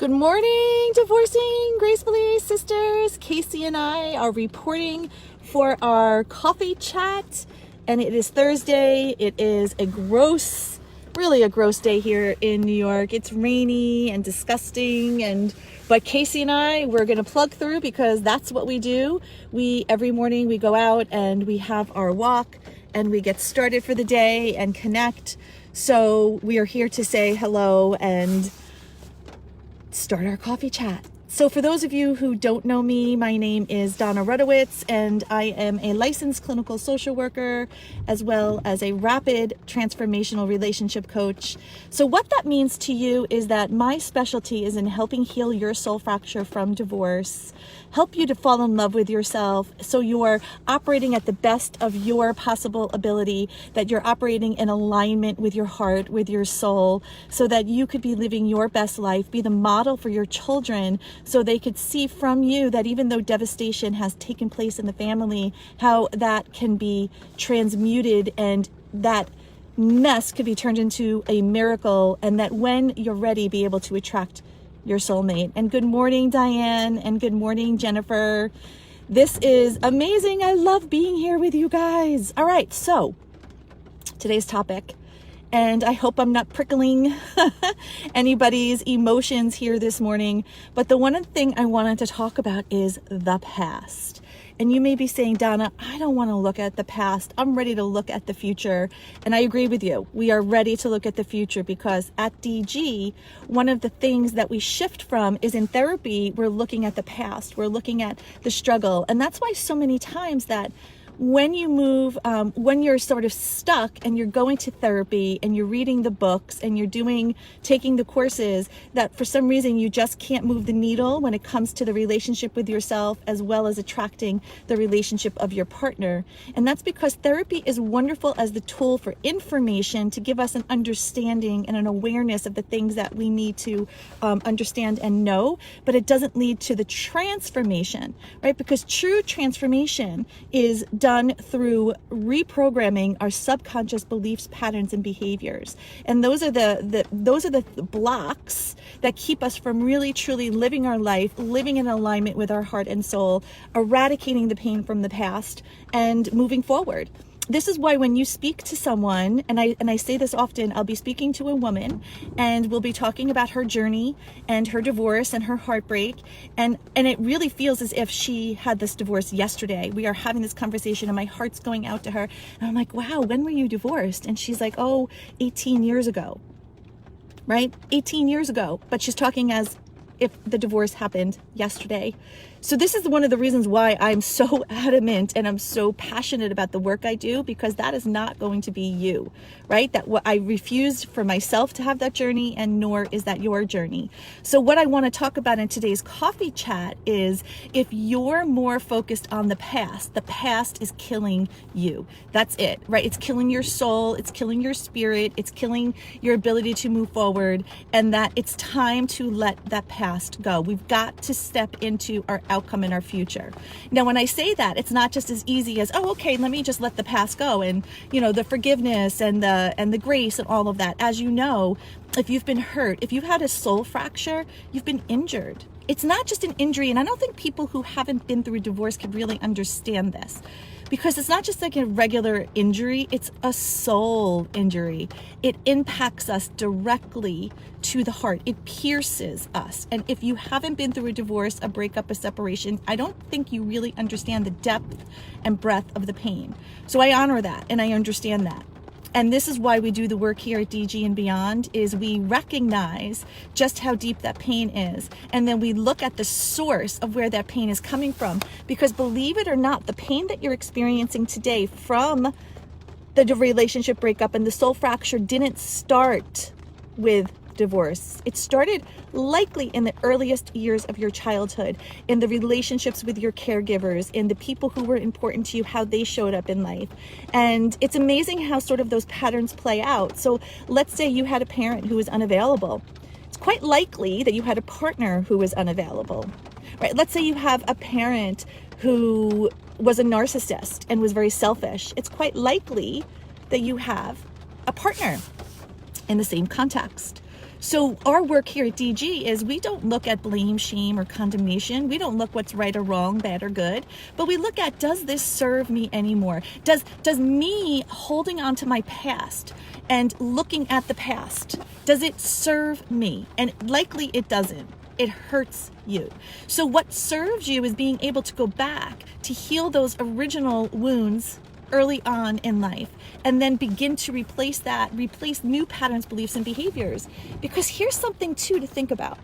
Good morning, Divorcing Gracefully sisters. Casey and I are reporting for our coffee chat, and it is Thursday. It is really a gross day here in New York. It's rainy and disgusting, but Casey and I, we're gonna plug through because that's what we do. Every morning we go out and we have our walk and we get started for the day and connect. So we are here to say hello and start our coffee chat. So for those of you who don't know me, my name is Donna Rudowitz, and I am a licensed clinical social worker as well as a rapid transformational relationship coach. So what that means to you is that my specialty is in helping heal your soul fracture from divorce, help you to fall in love with yourself so you're operating at the best of your possible ability, that you're operating in alignment with your heart, with your soul, so that you could be living your best life, be the model for your children, so they could see from you that even though devastation has taken place in the family, how that can be transmuted and that mess could be turned into a miracle, and that when you're ready, be able to attract your soulmate. And good morning, Diane, and good morning, Jennifer. This is amazing. I love being here with you guys. All right, so today's topic, and I hope I'm not prickling anybody's emotions here this morning, but the one thing I wanted to talk about is the past. And you may be saying, Donna, I don't want to look at the past. I'm ready to look at the future. And I agree with you. We are ready to look at the future because at DG, one of the things that we shift from is in therapy, we're looking at the past. We're looking at the struggle. And that's why so many times that when you move, when you're sort of stuck and you're going to therapy and you're reading the books and you're taking the courses, that for some reason you just can't move the needle when it comes to the relationship with yourself as well as attracting the relationship of your partner. And that's because therapy is wonderful as the tool for information to give us an understanding and an awareness of the things that we need to understand and know, but it doesn't lead to the transformation, right? Because true transformation is done through reprogramming our subconscious beliefs, patterns, and behaviors. And those are the blocks that keep us from really truly living our life, living in alignment with our heart and soul, eradicating the pain from the past, and moving forward. This is why when you speak to someone, and I say this often, I'll be speaking to a woman and we'll be talking about her journey and her divorce and her heartbreak. And it really feels as if she had this divorce yesterday. We are having this conversation and my heart's going out to her. And I'm like, wow, when were you divorced? And she's like, 18 years ago, right? 18 years ago. But she's talking as if the divorce happened yesterday. So this is one of the reasons why I'm so adamant and I'm so passionate about the work I do, because that is not going to be you, right? That what I refused for myself to have that journey, and nor is that your journey. So what I want to talk about in today's coffee chat is if you're more focused on the past is killing you. That's it, right? It's killing your soul, it's killing your spirit, it's killing your ability to move forward, and that it's time to let that past go. We've got to step into our outcome in our future. Now, when I say that, it's not just as easy as, okay, let me just let the past go, and the forgiveness and the grace and all of that. As you know, if you've been hurt, if you've had a soul fracture, you've been injured. It's not just an injury, and I don't think people who haven't been through a divorce can really understand this. Because it's not just like a regular injury, it's a soul injury. It impacts us directly to the heart. It pierces us. And if you haven't been through a divorce, a breakup, a separation, I don't think you really understand the depth and breadth of the pain. So I honor that and I understand that. And this is why we do the work here at DG and Beyond, is we recognize just how deep that pain is. And then we look at the source of where that pain is coming from. Because believe it or not, the pain that you're experiencing today from the relationship breakup and the soul fracture didn't start with divorce. It started likely in the earliest years of your childhood, in the relationships with your caregivers, in the people who were important to you, how they showed up in life. And it's amazing how sort of those patterns play out. So let's say you had a parent who was unavailable. It's quite likely that you had a partner who was unavailable, right? Let's say you have a parent who was a narcissist and was very selfish. It's quite likely that you have a partner in the same context. So our work here at DG is we don't look at blame, shame, or condemnation. We don't look what's right or wrong, bad or good, but we look at, does this serve me anymore? Does me holding on to my past and looking at the past, does it serve me? And likely it doesn't. It hurts you. So what serves you is being able to go back to heal those original wounds early on in life, and then begin to replace new patterns, beliefs, and behaviors. Because here's something too to think about.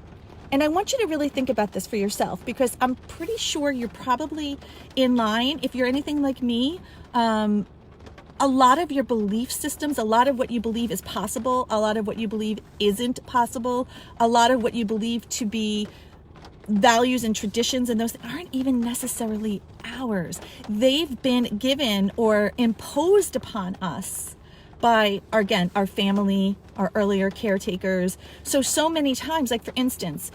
And I want you to really think about this for yourself, because I'm pretty sure you're probably in line. If you're anything like me, a lot of your belief systems, a lot of what you believe is possible, a lot of what you believe isn't possible, a lot of what you believe to be values and traditions and those aren't even necessarily ours. They've been given or imposed upon us by, again, our family, our earlier caretakers. So many times, like for instance,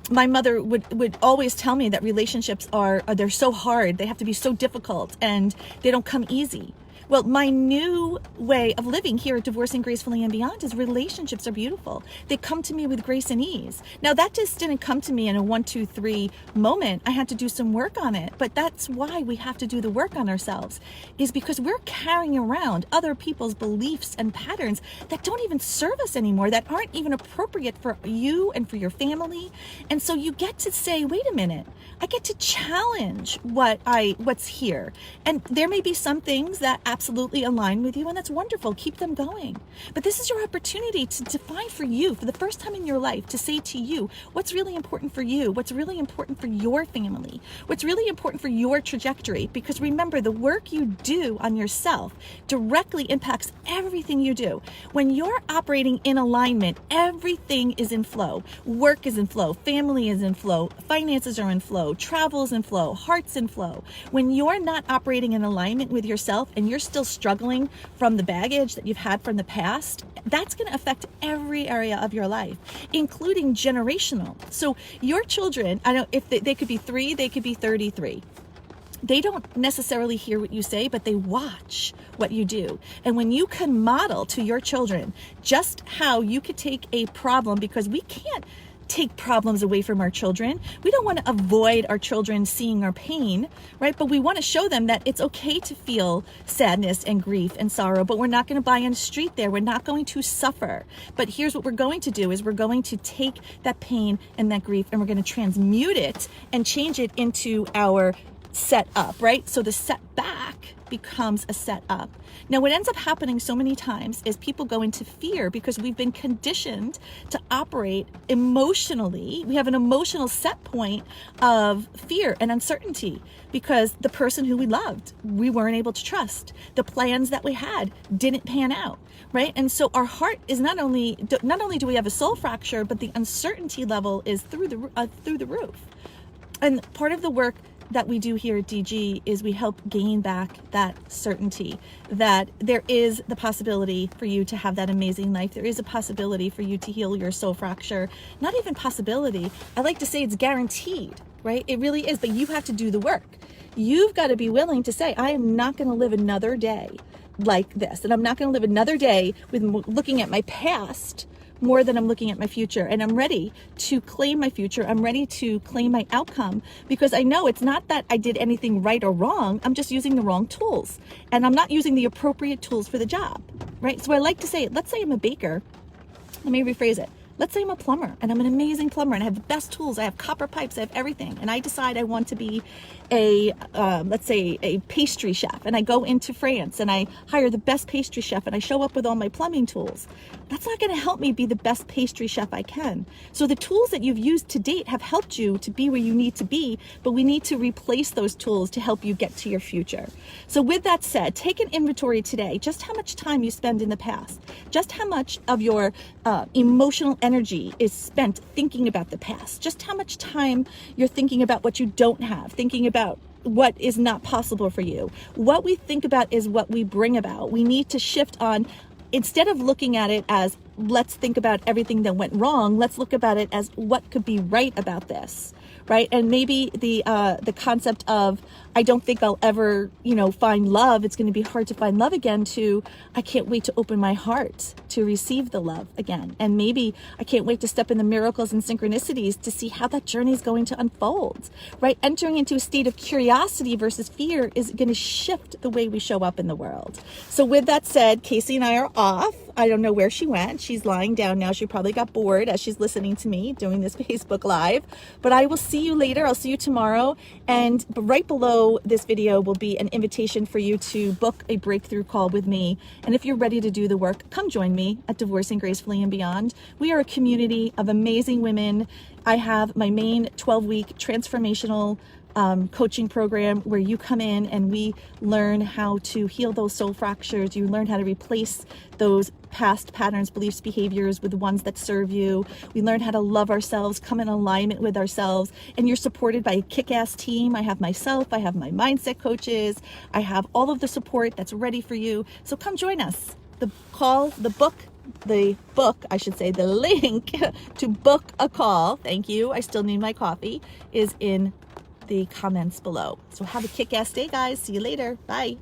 my mother would always tell me that relationships they're so hard, they have to be so difficult, and they don't come easy. Well, my new way of living here at Divorcing Gracefully and Beyond is relationships are beautiful. They come to me with grace and ease. Now, that just didn't come to me in a 1, 2, 3 moment. I had to do some work on it. But that's why we have to do the work on ourselves, is because we're carrying around other people's beliefs and patterns that don't even serve us anymore, that aren't even appropriate for you and for your family. And so you get to say, wait a minute, I get to challenge what's here. And there may be some things that absolutely align with you, and that's wonderful. Keep them going. But this is your opportunity to define for you, for the first time in your life, to say to you, what's really important for you, what's really important for your family, what's really important for your trajectory. Because remember, the work you do on yourself directly impacts everything you do. When you're operating in alignment, everything is in flow. Work is in flow, family is in flow, finances are in flow, travel is in flow, heart's in flow. When you're not operating in alignment with yourself and you're still struggling from the baggage that you've had from the past, that's going to affect every area of your life, including generational. So your children, I don't, if they could be 3, they could be 33. They don't necessarily hear what you say, but they watch what you do. And when you can model to your children just how you could take a problem, because we can't take problems away from our children. We don't want to avoid our children seeing our pain, right? But we want to show them that it's okay to feel sadness and grief and sorrow, but we're not going to buy on the street there. We're not going to suffer. But here's what we're going to do is we're going to take that pain and that grief and we're going to transmute it and change it into our set up, right? So the setback becomes a set up. Now, what ends up happening so many times is people go into fear because we've been conditioned to operate emotionally. We have an emotional set point of fear and uncertainty because the person who we loved, we weren't able to trust. The plans that we had didn't pan out, right? And so our heart is not only do we have a soul fracture, but the uncertainty level is through the roof. And part of the work that we do here at DG is we help gain back that certainty that there is the possibility for you to have that amazing life. There is a possibility for you to heal your soul fracture. Not even possibility. I like to say it's guaranteed, right? It really is, but you have to do the work. You've got to be willing to say, I am not going to live another day like this. And I'm not going to live another day with looking at my past more than I'm looking at my future. And I'm ready to claim my future. I'm ready to claim my outcome because I know it's not that I did anything right or wrong. I'm just using the wrong tools and I'm not using the appropriate tools for the job, right? So I like to say, let's say I'm a baker. Let me rephrase it. Let's say I'm a plumber and I'm an amazing plumber and I have the best tools. I have copper pipes, I have everything. And I decide I want to be let's say a pastry chef. And I go into France and I hire the best pastry chef and I show up with all my plumbing tools. That's not going to help me be the best pastry chef I can. So the tools that you've used to date have helped you to be where you need to be, but we need to replace those tools to help you get to your future. So with that said, take an inventory today, just how much time you spend in the past, just how much of your emotional energy is spent thinking about the past, just how much time you're thinking about what you don't have, thinking about what is not possible for you. What we think about is what we bring about. We need to shift on, instead of looking at it as let's think about everything that went wrong, let's look about it as what could be right about this. right? And maybe the concept of, I don't think I'll ever, find love. It's going to be hard to find love again, to I can't wait to open my heart to receive the love again. And maybe I can't wait to step in the miracles and synchronicities to see how that journey is going to unfold, right? Entering into a state of curiosity versus fear is going to shift the way we show up in the world. So with that said, Casey and I are off. I don't know where she went. She's lying down now. She probably got bored as she's listening to me doing this Facebook Live. But I will see you later. I'll see you tomorrow. And right below this video will be an invitation for you to book a breakthrough call with me. And if you're ready to do the work, come join me at Divorcing Gracefully and Beyond. We are a community of amazing women. I have my main 12-week transformational coaching program where you come in and we learn how to heal those soul fractures. You learn how to replace those past patterns, beliefs, behaviors with the ones that serve you. We learn how to love ourselves, come in alignment with ourselves, and you're supported by a kick-ass team. I have myself, I have my mindset coaches, I have all of the support that's ready for you. So come join us. The link to book a call, thank you, I still need my coffee, is in the comments below. So have a kick-ass day, guys. See you later. Bye.